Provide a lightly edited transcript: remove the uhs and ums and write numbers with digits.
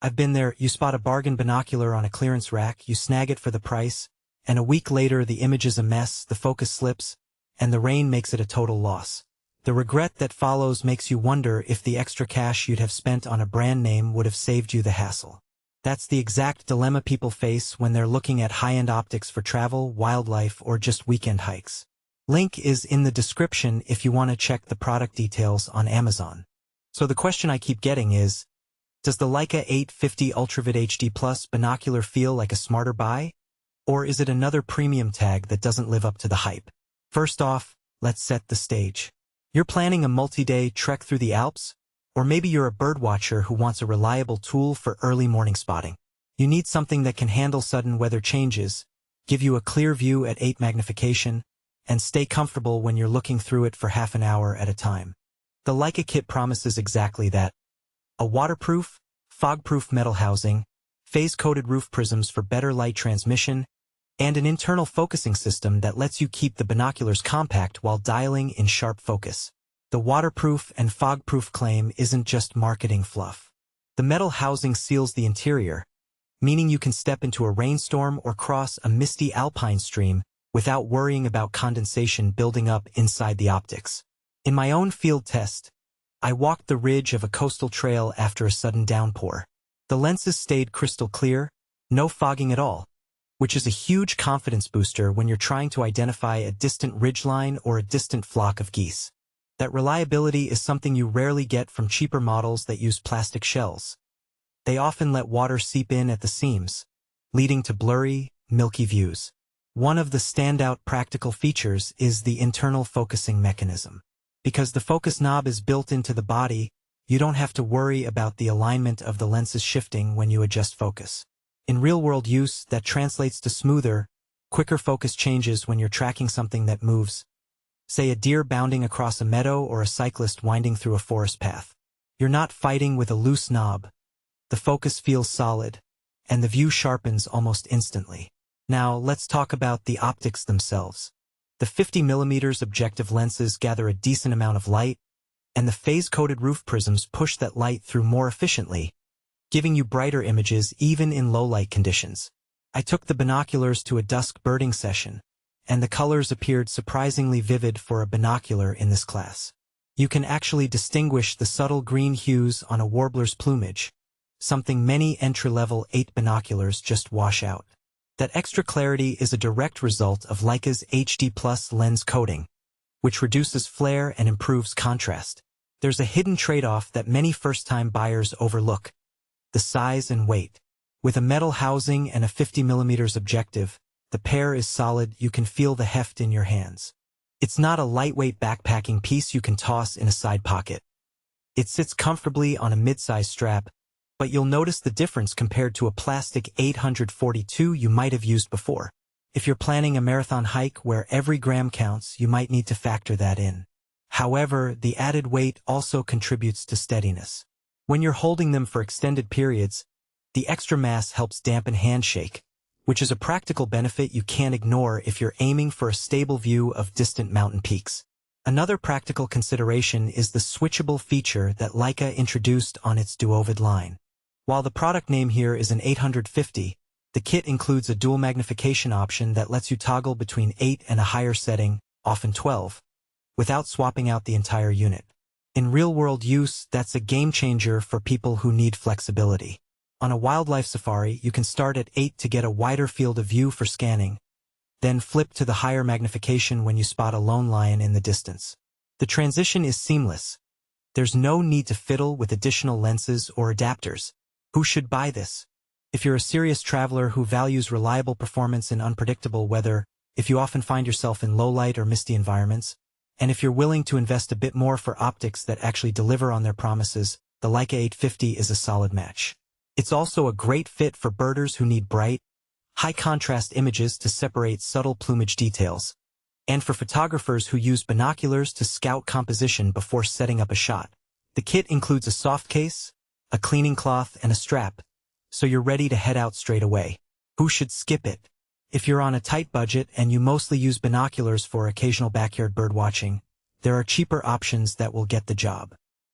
I've been there. You spot a bargain binocular on a clearance rack, you snag it for the price, and a week later the image is a mess, the focus slips, and the rain makes it a total loss. The regret that follows makes you wonder if the extra cash you'd have spent on a brand name would have saved you the hassle. That's the exact dilemma people face when they're looking at high-end optics for travel, wildlife, or just weekend hikes. Link is in the description if you want to check the product details on Amazon. So the question I keep getting is, does the Leica 850 Ultravid HD Plus binocular feel like a smarter buy? Or is it another premium tag that doesn't live up to the hype? First off, let's set the stage. You're planning a multi-day trek through the Alps? Or maybe you're a birdwatcher who wants a reliable tool for early morning spotting. You need something that can handle sudden weather changes, give you a clear view at 8 magnification, and stay comfortable when you're looking through it for half an hour at a time. The Leica kit promises exactly that. A waterproof, fog-proof metal housing, phase-coated roof prisms for better light transmission, and an internal focusing system that lets you keep the binoculars compact while dialing in sharp focus. The waterproof and fog-proof claim isn't just marketing fluff. The metal housing seals the interior, meaning you can step into a rainstorm or cross a misty alpine stream without worrying about condensation building up inside the optics. In my own field test, I walked the ridge of a coastal trail after a sudden downpour. The lenses stayed crystal clear, no fogging at all, which is a huge confidence booster when you're trying to identify a distant ridgeline or a distant flock of geese. That reliability is something you rarely get from cheaper models that use plastic shells. They often let water seep in at the seams, leading to blurry, milky views. One of the standout practical features is the internal focusing mechanism. Because the focus knob is built into the body, you don't have to worry about the alignment of the lenses shifting when you adjust focus. In real-world use, that translates to smoother, quicker focus changes when you're tracking something that moves, say a deer bounding across a meadow or a cyclist winding through a forest path. You're not fighting with a loose knob. The focus feels solid, and the view sharpens almost instantly. Now, let's talk about the optics themselves. The 50mm objective lenses gather a decent amount of light, and the phase-coated roof prisms push that light through more efficiently, giving you brighter images even in low-light conditions. I took the binoculars to a dusk birding session, and the colors appeared surprisingly vivid for a binocular in this class. You can actually distinguish the subtle green hues on a warbler's plumage, something many entry-level 8 binoculars just wash out. That extra clarity is a direct result of Leica's HD Plus lens coating, which reduces flare and improves contrast. There's a hidden trade-off that many first-time buyers overlook: the size and weight. With a metal housing and a 50mm objective, the pair is solid. You can feel the heft in your hands. It's not a lightweight backpacking piece you can toss in a side pocket. It sits comfortably on a mid-size strap, but you'll notice the difference compared to a plastic 842 you might have used before. If you're planning a marathon hike where every gram counts, you might need to factor that in. However, the added weight also contributes to steadiness. When you're holding them for extended periods, the extra mass helps dampen handshake, which is a practical benefit you can't ignore if you're aiming for a stable view of distant mountain peaks. Another practical consideration is the switchable feature that Leica introduced on its Duovid line. While the product name here is an 850, the kit includes a dual magnification option that lets you toggle between 8 and a higher setting, often 12, without swapping out the entire unit. In real-world use, that's a game-changer for people who need flexibility. On a wildlife safari, you can start at 8 to get a wider field of view for scanning, then flip to the higher magnification when you spot a lone lion in the distance. The transition is seamless. There's no need to fiddle with additional lenses or adapters. Who should buy this? If you're a serious traveler who values reliable performance in unpredictable weather, if you often find yourself in low-light or misty environments, and if you're willing to invest a bit more for optics that actually deliver on their promises, the Leica 850 is a solid match. It's also a great fit for birders who need bright, high-contrast images to separate subtle plumage details, and for photographers who use binoculars to scout composition before setting up a shot. The kit includes a soft case, a cleaning cloth, and a strap, so you're ready to head out straight away. Who should skip it? If you're on a tight budget and you mostly use binoculars for occasional backyard birdwatching, there are cheaper options that will get the job.